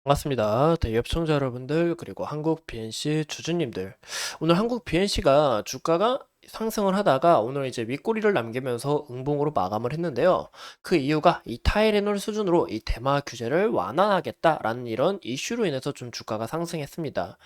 반갑습니다. 대기업 시청자 여러분들, 그리고 한국 BNC 주주님들. 오늘 한국 BNC가 주가가 상승을 하다가 오늘 이제 윗꼬리를 남기면서 응봉으로 마감을 했는데요. 그 이유가 이 타이레놀 수준으로 이 대마 규제를 완화하겠다라는 이런 이슈로 인해서 좀 주가가 상승했습니다.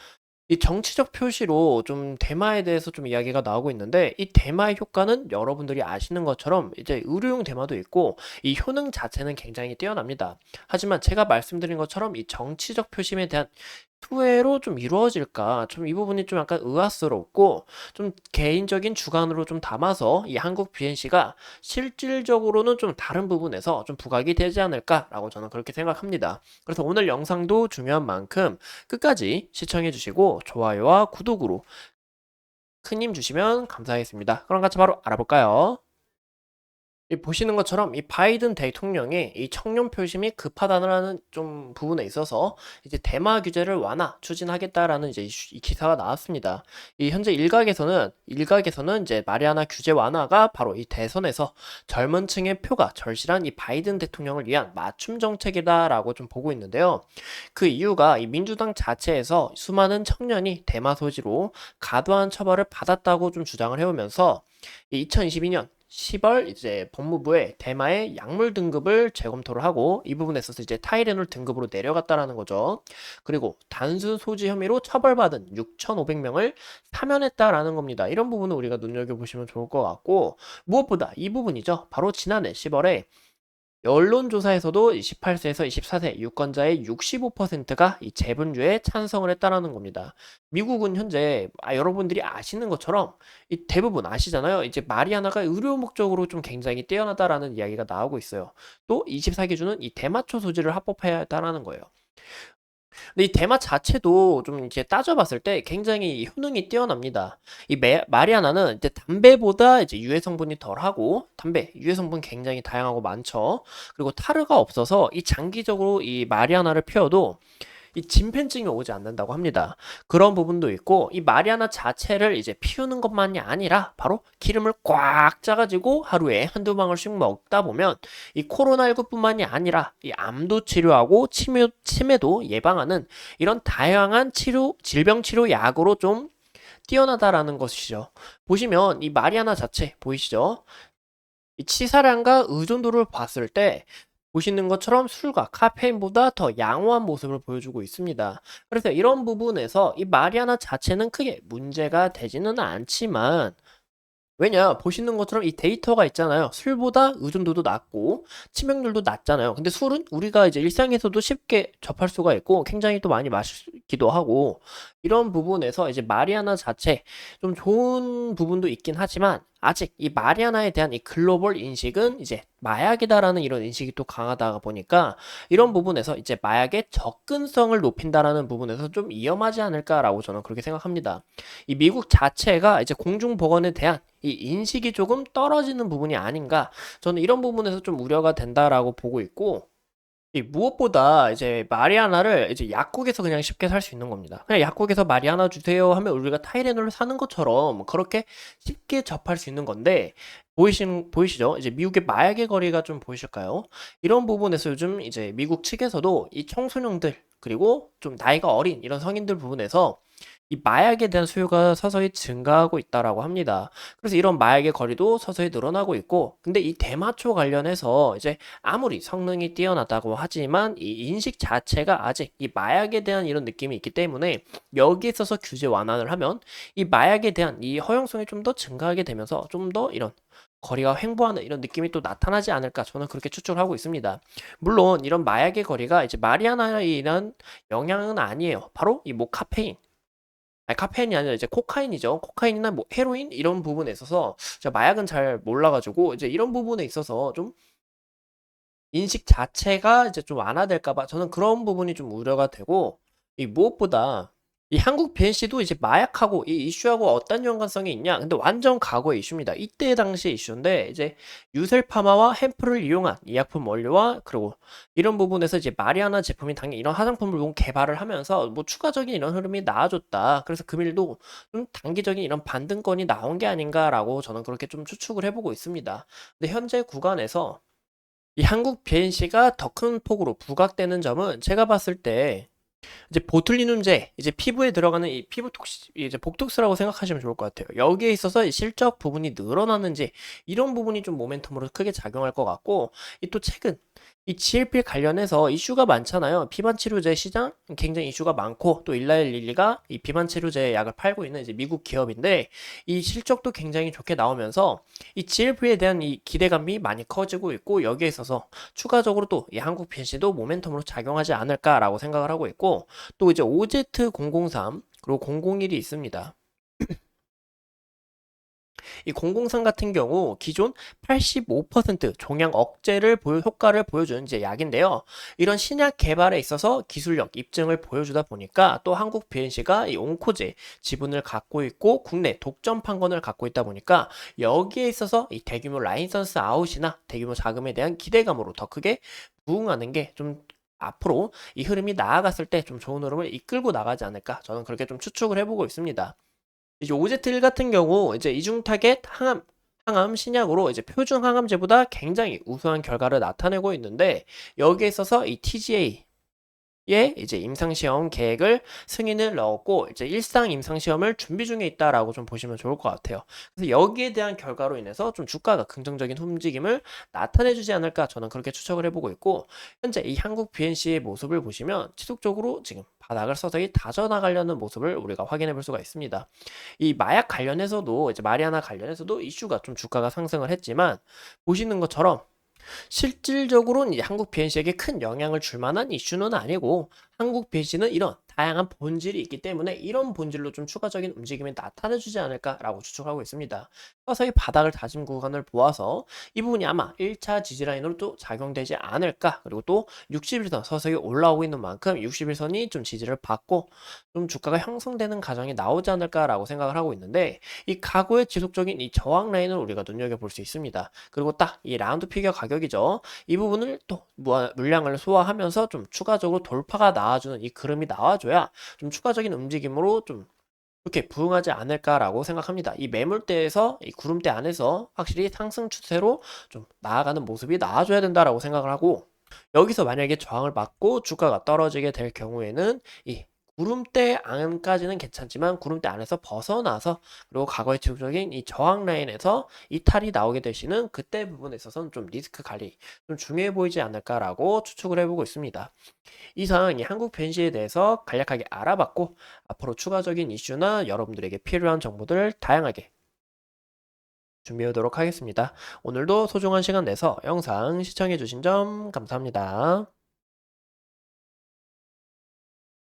이 정치적 표시로 좀 대마에 대해서 좀 이야기가 나오고 있는데, 이 대마의 효과는 여러분들이 아시는 것처럼 이제 의료용 대마도 있고 이 효능 자체는 굉장히 뛰어납니다. 하지만 제가 말씀드린 것처럼 이 정치적 표심에 대한 투회로 좀 이루어질까, 좀 이 부분이 좀 약간 의아스럽고, 좀 개인적인 주관으로 좀 담아서 이 한국 BNC가 실질적으로는 좀 다른 부분에서 좀 부각이 되지 않을까라고 저는 그렇게 생각합니다. 그래서 오늘 영상도 중요한 만큼 끝까지 시청해 주시고 좋아요와 구독으로 큰 힘 주시면 감사하겠습니다. 그럼 같이 바로 알아볼까요? 이 보시는 것처럼 이 바이든 대통령이 이 청년 표심이 급하다는 좀 부분에 있어서 이제 대마 규제를 완화 추진하겠다라는 이제 이 기사가 나왔습니다. 이 현재 일각에서는 이제 마리아나 규제 완화가 바로 이 대선에서 젊은 층의 표가 절실한 이 바이든 대통령을 위한 맞춤 정책이다라고 좀 보고 있는데요. 그 이유가 이 민주당 자체에서 수많은 청년이 대마 소지로 과도한 처벌을 받았다고 좀 주장을 해오면서 이 2022년 10월 이제 법무부에 대마의 약물 등급을 재검토를 하고 이 부분에 있어서 이제 타이레놀 등급으로 내려갔다라는 거죠. 그리고 단순 소지 혐의로 처벌받은 6,500명을 사면했다라는 겁니다. 이런 부분은 우리가 눈여겨보시면 좋을 것 같고, 무엇보다 이 부분이죠. 바로 지난해 10월에 언론조사에서도 18세에서 24세 유권자의 65%가 이 재분주에 찬성을 했다라는 겁니다. 미국은 현재 여러분들이 아시는 것처럼 이 대부분 아시잖아요. 이제 마리아나가 의료 목적으로 좀 굉장히 뛰어나다라는 이야기가 나오고 있어요. 또 24기주는 이 대마초 소지를 합법해야 했다라는 거예요. 근데 이 대마 자체도 좀 이렇게 따져봤을 때 굉장히 효능이 뛰어납니다. 마리아나는 이제 담배보다 이제 유해 성분이 덜하고, 담배 유해 성분 굉장히 다양하고 많죠. 그리고 타르가 없어서 이 장기적으로 이 마리아나를 피워도 이 진팬증이 오지 않는다고 합니다. 그런 부분도 있고, 이 마리아나 자체를 이제 피우는 것만이 아니라 바로 기름을 꽉 짜가지고 하루에 한두 방울씩 먹다 보면 이 코로나19뿐만이 아니라 이 암도 치료하고 치매도 예방하는 이런 다양한 질병 치료 약으로 좀 뛰어나다라는 것이죠. 보시면 이 마리아나 자체 보이시죠? 이 치사량과 의존도를 봤을 때 보시는 것처럼 술과 카페인보다 더 양호한 모습을 보여주고 있습니다. 그래서 이런 부분에서 이 마리아나 자체는 크게 문제가 되지는 않지만, 왜냐 보시는 것처럼 이 데이터가 있잖아요. 술보다 의존도도 낮고 치명률도 낮잖아요. 근데 술은 우리가 이제 일상에서도 쉽게 접할 수가 있고 굉장히 또 많이 마시기도 하고, 이런 부분에서 이제 마리아나 자체 좀 좋은 부분도 있긴 하지만 아직 이 마리아나에 대한 이 글로벌 인식은 이제 마약이다라는 이런 인식이 또 강하다 보니까 이런 부분에서 이제 마약의 접근성을 높인다라는 부분에서 좀 위험하지 않을까라고 저는 그렇게 생각합니다. 이 미국 자체가 이제 공중보건에 대한 이 인식이 조금 떨어지는 부분이 아닌가, 저는 이런 부분에서 좀 우려가 된다라고 보고 있고, 이 무엇보다 이제 마리아나를 이제 약국에서 그냥 쉽게 살 수 있는 겁니다. 그냥 약국에서 마리아나 주세요 하면 우리가 타이레놀을 사는 것처럼 그렇게 쉽게 접할 수 있는 건데, 보이시죠? 이제 미국의 마약의 거리가 좀 보이실까요? 이런 부분에서 요즘 이제 미국 측에서도 이 청소년들 그리고 좀 나이가 어린 이런 성인들 부분에서 이 마약에 대한 수요가 서서히 증가하고 있다라고 합니다. 그래서 이런 마약의 거리도 서서히 늘어나고 있고, 근데 이 대마초 관련해서 이제 아무리 성능이 뛰어나다고 하지만 이 인식 자체가 아직 이 마약에 대한 이런 느낌이 있기 때문에 여기에 있어서 규제 완화를 하면 이 마약에 대한 이 허용성이 좀 더 증가하게 되면서 좀 더 이런 거리가 횡보하는 이런 느낌이 또 나타나지 않을까, 저는 그렇게 추측을 하고 있습니다. 물론 이런 마약의 거리가 이제 마리아나에 인한 영향은 아니에요. 바로 이 카페인, 아니 카페인이 아니라 이제 코카인이죠. 코카인이나 뭐 헤로인 이런 부분에 있어서 제가 마약은 잘 몰라가지고 이제 이런 부분에 있어서 좀 인식 자체가 이제 좀 완화될까 봐 저는 그런 부분이 좀 우려가 되고, 이 무엇보다 이 한국 BNC도 이제 마약하고 이 이슈하고 어떤 연관성이 있냐? 근데 완전 과거의 이슈입니다. 이때 당시의 이슈인데, 이제 유셀파마와 햄프를 이용한 의약품 원료와 그리고 이런 부분에서 이제 마리아나 제품이 당연히 이런 화장품을 좀 개발을 하면서 뭐 추가적인 이런 흐름이 나아졌다. 그래서 금일도 좀 단기적인 이런 반등권이 나온 게 아닌가라고 저는 그렇게 좀 추측을 해보고 있습니다. 근데 현재 구간에서 이 한국 BNC가 더 큰 폭으로 부각되는 점은 제가 봤을 때 이제 보툴리눔제, 이제 피부에 들어가는 이 피부톡시 이제 복톡스라고 생각하시면 좋을 것 같아요. 여기에 있어서 이 실적 부분이 늘어나는지 이런 부분이 좀 모멘텀으로 크게 작용할 것 같고, 이 또 최근 이 GLP 관련해서 이슈가 많잖아요. 비만 치료제 시장 굉장히 이슈가 많고, 또 일라일 릴리가 이 비만 치료제 약을 팔고 있는 이제 미국 기업인데, 이 실적도 굉장히 좋게 나오면서 이 GLP에 대한 이 기대감이 많이 커지고 있고, 여기에 있어서 추가적으로 또 이 한국 PNC도 모멘텀으로 작용하지 않을까라고 생각을 하고 있고, 또 이제 OZ003 그리고 001이 있습니다. 이 003 같은 경우 기존 85% 종양 억제를 효과를 보여주는 이제 약인데요. 이런 신약 개발에 있어서 기술력 입증을 보여주다 보니까 또 한국 BNC가 이 온코제 지분을 갖고 있고 국내 독점 판권을 갖고 있다 보니까 여기에 있어서 이 대규모 라이선스 아웃이나 대규모 자금에 대한 기대감으로 더 크게 부응하는 게 좀 앞으로 이 흐름이 나아갔을 때 좀 좋은 흐름을 이끌고 나가지 않을까, 저는 그렇게 좀 추측을 해보고 있습니다. 이제 오제트1 같은 경우 이제 이중 타겟 항암 신약으로 이제 표준 항암제보다 굉장히 우수한 결과를 나타내고 있는데, 여기에 있어서 이 TGA 예, 이제 임상시험 계획을 승인을 넣었고 이제 일상 임상시험을 준비 중에 있다라고 좀 보시면 좋을 것 같아요. 그래서 여기에 대한 결과로 인해서 좀 주가가 긍정적인 움직임을 나타내주지 않을까, 저는 그렇게 추측을 해보고 있고, 현재 이 한국 BNC의 모습을 보시면 지속적으로 지금 바닥을 서서히 다져나가려는 모습을 우리가 확인해 볼 수가 있습니다. 이 마약 관련해서도 이제 마리아나 관련해서도 이슈가 좀 주가가 상승을 했지만, 보시는 것처럼 실질적으로는 이 한국 BNC에게 큰 영향을 줄 만한 이슈는 아니고, 한국 BNC는 이런 다양한 본질이 있기 때문에 이런 본질로 좀 추가적인 움직임이 나타내주지 않을까라고 추측하고 있습니다. 서서히 바닥을 다진 구간을 보아서 이 부분이 아마 1차 지지라인으로 또 작용되지 않을까, 그리고 또 60일선 서서히 올라오고 있는 만큼 60일선이 좀 지지를 받고 좀 주가가 형성되는 과정이 나오지 않을까라고 생각을 하고 있는데, 이 가구의 지속적인 이 저항 라인을 우리가 눈여겨볼 수 있습니다. 그리고 딱 이 라운드 피겨 가격이죠. 이 부분을 또 물량을 소화하면서 좀 추가적으로 돌파가 나와주는 이 그림이 나와줘야 좀 추가적인 움직임으로 좀 이렇게 부응하지 않을까라고 생각합니다. 이 매물대에서 이 구름대 안에서 확실히 상승 추세로 좀 나아가는 모습이 나와줘야 된다라고 생각을 하고, 여기서 만약에 저항을 받고 주가가 떨어지게 될 경우에는 이 구름대 안까지는 괜찮지만 구름대 안에서 벗어나서, 그리고 과거의 지속적인 이 저항 라인에서 이탈이 나오게 되시는 그때 부분에 있어서는 좀 리스크 관리 좀 중요해 보이지 않을까라고 추측을 해보고 있습니다. 이상 이 한국 벤시에 대해서 간략하게 알아봤고, 앞으로 추가적인 이슈나 여러분들에게 필요한 정보들 다양하게 준비해 오도록 하겠습니다. 오늘도 소중한 시간 내서 영상 시청해 주신 점 감사합니다.